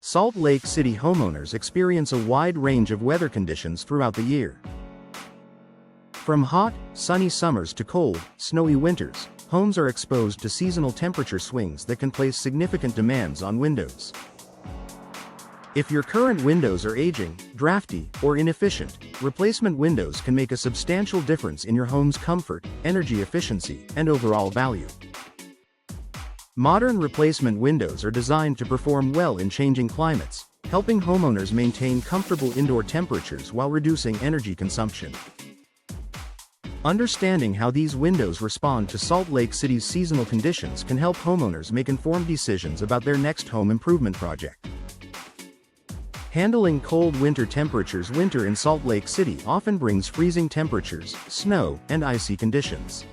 Salt Lake City homeowners experience a wide range of weather conditions throughout the year. From hot, sunny summers to cold, snowy winters, homes are exposed to seasonal temperature swings that can place significant demands on windows. If your current windows are aging, drafty, or inefficient, replacement windows can make a substantial difference in your home's comfort, energy efficiency, and overall value. Modern replacement windows are designed to perform well in changing climates, helping homeowners maintain comfortable indoor temperatures while reducing energy consumption. Understanding how these windows respond to Salt Lake City's seasonal conditions can help homeowners make informed decisions about their next home improvement project. Handling cold winter temperatures. Winter in Salt Lake City often brings freezing temperatures, snow, and icy conditions.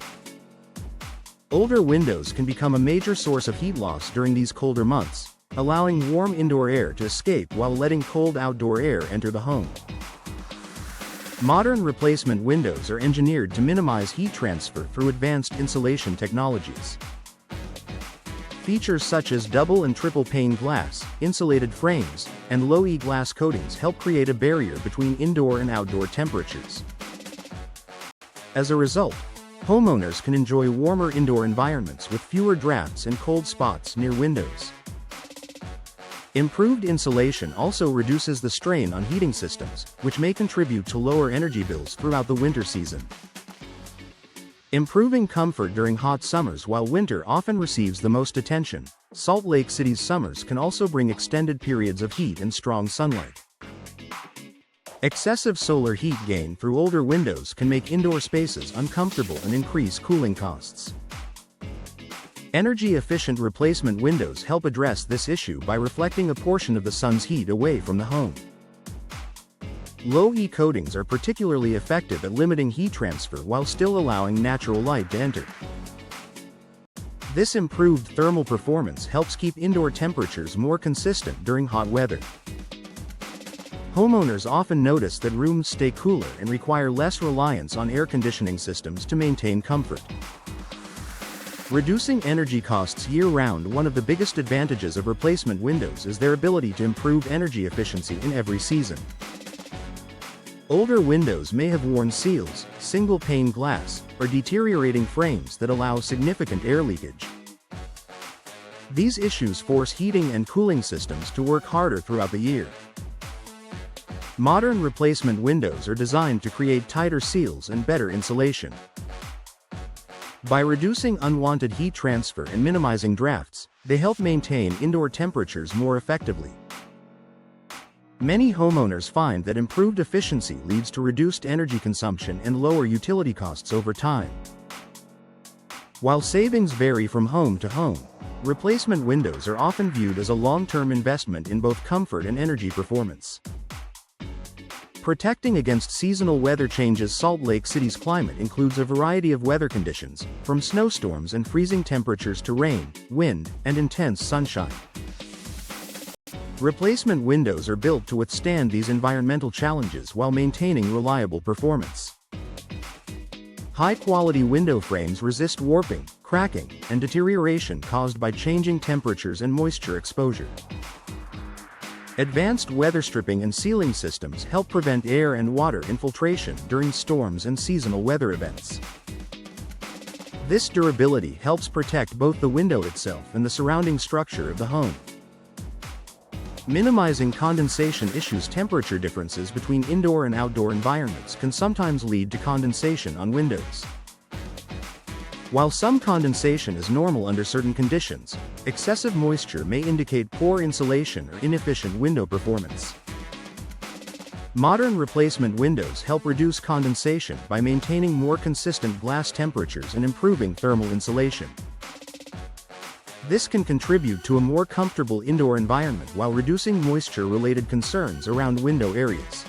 Older windows can become a major source of heat loss during these colder months, allowing warm indoor air to escape while letting cold outdoor air enter the home. Modern replacement windows are engineered to minimize heat transfer through advanced insulation technologies. Features such as double and triple pane glass, insulated frames, and low-E glass coatings help create a barrier between indoor and outdoor temperatures. As a result, homeowners can enjoy warmer indoor environments with fewer drafts and cold spots near windows. Improved insulation also reduces the strain on heating systems, which may contribute to lower energy bills throughout the winter season. Improving comfort during hot summers. While winter often receives the most attention, Salt Lake City's summers can also bring extended periods of heat and strong sunlight. Excessive solar heat gain through older windows can make indoor spaces uncomfortable and increase cooling costs. Energy-efficient replacement windows help address this issue by reflecting a portion of the sun's heat away from the home. Low-E coatings are particularly effective at limiting heat transfer while still allowing natural light to enter. This improved thermal performance helps keep indoor temperatures more consistent during hot weather. Homeowners often notice that rooms stay cooler and require less reliance on air conditioning systems to maintain comfort. Reducing energy costs year-round. One of the biggest advantages of replacement windows is their ability to improve energy efficiency in every season. Older windows may have worn seals, single-pane glass, or deteriorating frames that allow significant air leakage. These issues force heating and cooling systems to work harder throughout the year. Modern replacement windows are designed to create tighter seals and better insulation. By reducing unwanted heat transfer and minimizing drafts, they help maintain indoor temperatures more effectively. Many homeowners find that improved efficiency leads to reduced energy consumption and lower utility costs over time. While savings vary from home to home, replacement windows are often viewed as a long-term investment in both comfort and energy performance. Protecting against seasonal weather changes. Salt Lake City's climate includes a variety of weather conditions, from snowstorms and freezing temperatures to rain, wind, and intense sunshine. Replacement windows are built to withstand these environmental challenges while maintaining reliable performance. High-quality window frames resist warping, cracking, and deterioration caused by changing temperatures and moisture exposure. Advanced weather stripping and sealing systems help prevent air and water infiltration during storms and seasonal weather events. This durability helps protect both the window itself and the surrounding structure of the home. Minimizing condensation issues. Temperature differences between indoor and outdoor environments can sometimes lead to condensation on windows. While some condensation is normal under certain conditions, excessive moisture may indicate poor insulation or inefficient window performance. Modern replacement windows help reduce condensation by maintaining more consistent glass temperatures and improving thermal insulation. This can contribute to a more comfortable indoor environment while reducing moisture-related concerns around window areas.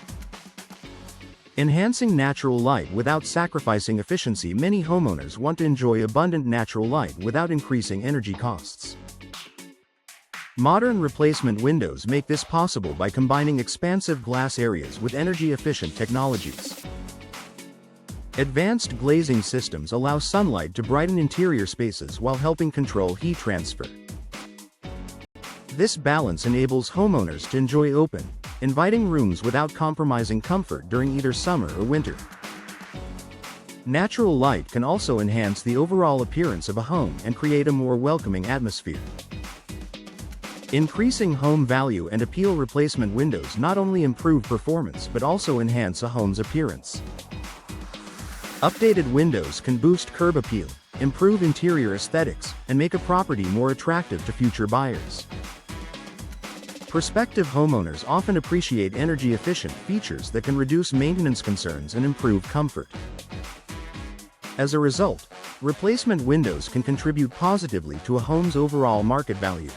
Enhancing natural light without sacrificing efficiency. Many homeowners want to enjoy abundant natural light without increasing energy costs. Modern replacement windows make this possible by combining expansive glass areas with energy-efficient technologies. Advanced glazing systems allow sunlight to brighten interior spaces while helping control heat transfer. This balance enables homeowners to enjoy open, inviting rooms without compromising comfort during either summer or winter. Natural light can also enhance the overall appearance of a home and create a more welcoming atmosphere. Increasing home value and appeal. Replacement windows not only improve performance but also enhance a home's appearance. Updated windows can boost curb appeal, improve interior aesthetics, and make a property more attractive to future buyers. Prospective homeowners often appreciate energy-efficient features that can reduce maintenance concerns and improve comfort. As a result, replacement windows can contribute positively to a home's overall market value.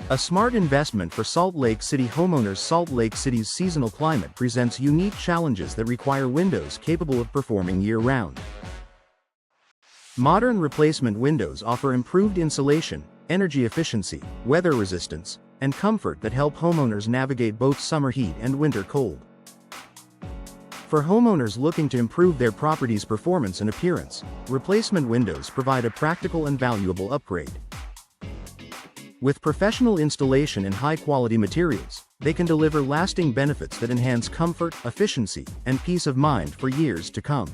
A smart investment for Salt Lake City homeowners. Salt Lake City's seasonal climate presents unique challenges that require windows capable of performing year-round. Modern replacement windows offer improved insulation, energy efficiency, weather resistance, and comfort that help homeowners navigate both summer heat and winter cold. For homeowners looking to improve their property's performance and appearance, replacement windows provide a practical and valuable upgrade. With professional installation and high-quality materials, they can deliver lasting benefits that enhance comfort, efficiency, and peace of mind for years to come.